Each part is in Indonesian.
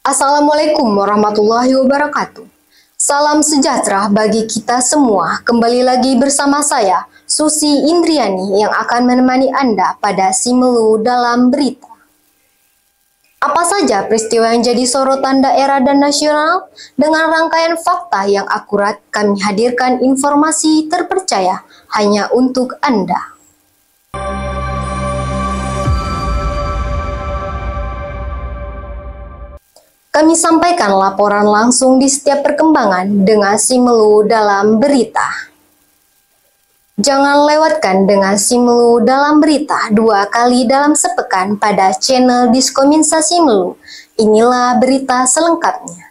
Assalamualaikum warahmatullahi wabarakatuh. Salam sejahtera bagi kita semua. Kembali lagi bersama saya, Susi Indriani, yang akan menemani Anda pada Simelu dalam berita. Apa saja peristiwa yang jadi sorotan daerah dan nasional? Dengan rangkaian fakta yang akurat, kami hadirkan informasi terpercaya hanya untuk Anda. Kami sampaikan laporan langsung di setiap perkembangan dengan Simelu dalam berita. Jangan lewatkan dengan Simelu dalam berita 2 kali dalam sepekan pada channel Diskominsa Simelu. Inilah berita selengkapnya.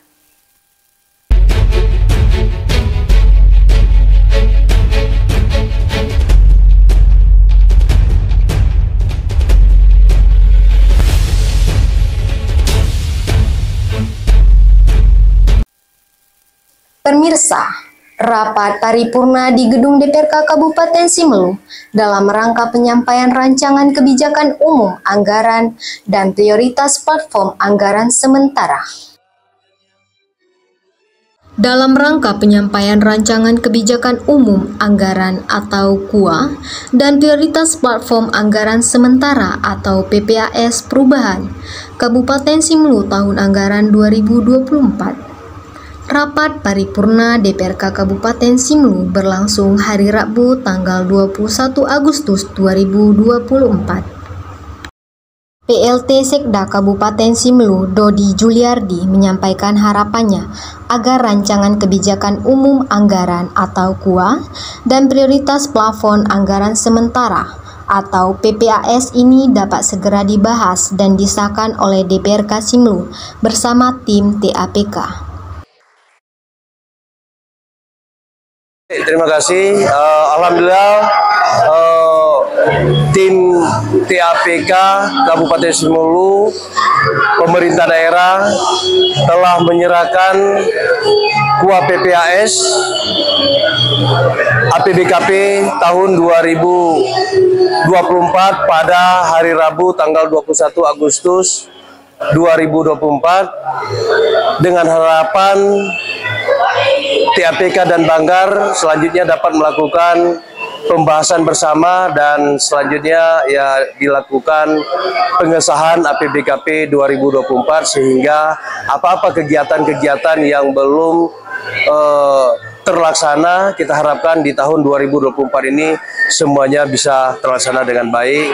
Pemirsa, rapat paripurna di Gedung DPRK Kabupaten Simelu dalam rangka penyampaian rancangan kebijakan umum anggaran dan prioritas platform anggaran sementara. Dalam rangka penyampaian rancangan kebijakan umum anggaran atau KUA dan prioritas platform anggaran sementara atau PPAS perubahan Kabupaten Simelu tahun anggaran 2024. Rapat paripurna DPRK Kabupaten Simelu berlangsung hari Rabu tanggal 21 Agustus 2024. PLT Sekda Kabupaten Simelu, Dodi Juliardi, menyampaikan harapannya agar rancangan kebijakan umum anggaran atau KUA dan prioritas plafon anggaran sementara atau PPAS ini dapat segera dibahas dan disahkan oleh DPRK Simelu bersama tim TAPK. Terima kasih. Alhamdulillah tim TAPK Kabupaten Simelu, pemerintah daerah telah menyerahkan KUA PPAS APBKP tahun 2024 pada hari Rabu tanggal 21 Agustus 2024 dengan harapan TAPK dan Banggar selanjutnya dapat melakukan pembahasan bersama dan selanjutnya ya dilakukan pengesahan APBKP 2024 sehingga apa-apa kegiatan-kegiatan yang belum terlaksana kita harapkan di tahun 2024 ini semuanya bisa terlaksana dengan baik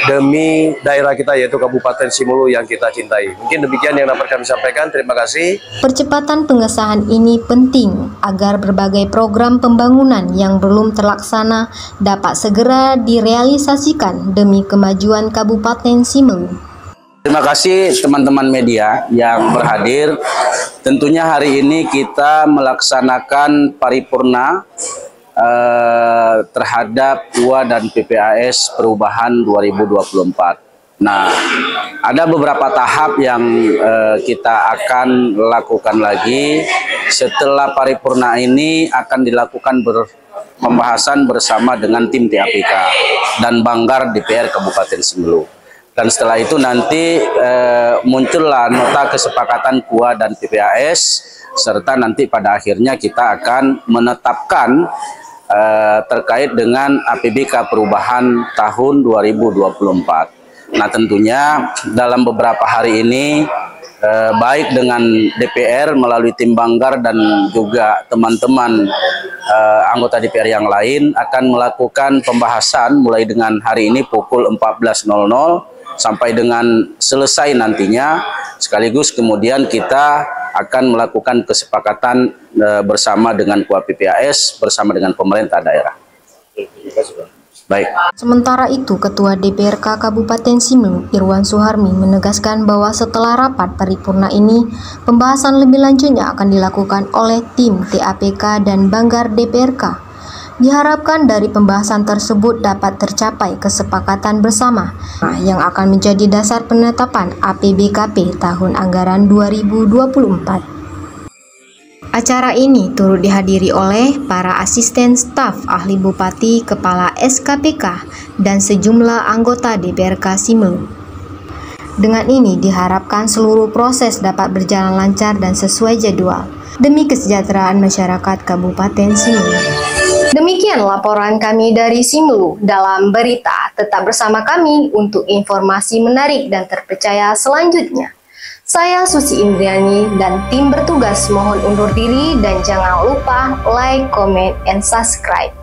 demi daerah kita yaitu Kabupaten Simelu yang kita cintai. Mungkin demikian yang dapat kami sampaikan. Terima kasih. Percepatan pengesahan ini penting agar berbagai program pembangunan yang belum terlaksana dapat segera direalisasikan demi kemajuan Kabupaten Simelu. Terima kasih teman-teman media yang berhadir. Tentunya hari ini kita melaksanakan paripurna terhadap KUA dan PPAS perubahan 2024. Nah, ada beberapa tahap yang kita akan lakukan lagi. Setelah paripurna ini akan dilakukan pembahasan bersama dengan tim TAPK dan Banggar DPR Kabupaten Simelu. Dan setelah itu nanti muncullah nota kesepakatan KUA dan PPAS, serta nanti pada akhirnya kita akan menetapkan terkait dengan APBK perubahan tahun 2024. Nah tentunya dalam beberapa hari ini baik dengan DPR melalui tim Banggar dan juga teman-teman anggota DPR yang lain akan melakukan pembahasan mulai dengan hari ini pukul 14.00 sampai dengan selesai nantinya, sekaligus kemudian kita akan melakukan kesepakatan bersama dengan KUA PPAS bersama dengan pemerintah daerah. Baik. Sementara itu, Ketua DPRK Kabupaten Simelu, Irwan Suharmi, menegaskan bahwa setelah rapat paripurna ini, pembahasan lebih lanjutnya akan dilakukan oleh tim TAPK dan Banggar DPRK. Diharapkan dari pembahasan tersebut dapat tercapai kesepakatan bersama yang akan menjadi dasar penetapan APBKP tahun anggaran 2024. Acara ini turut dihadiri oleh para asisten staf ahli bupati, kepala SKPK, dan sejumlah anggota DPRK Simelu. Dengan ini diharapkan seluruh proses dapat berjalan lancar dan sesuai jadwal demi kesejahteraan masyarakat Kabupaten Simelu. Demikian laporan kami dari Simelu dalam berita. Tetap bersama kami untuk informasi menarik dan terpercaya selanjutnya. Saya Susi Indriani dan tim bertugas mohon undur diri dan jangan lupa like, comment, and subscribe.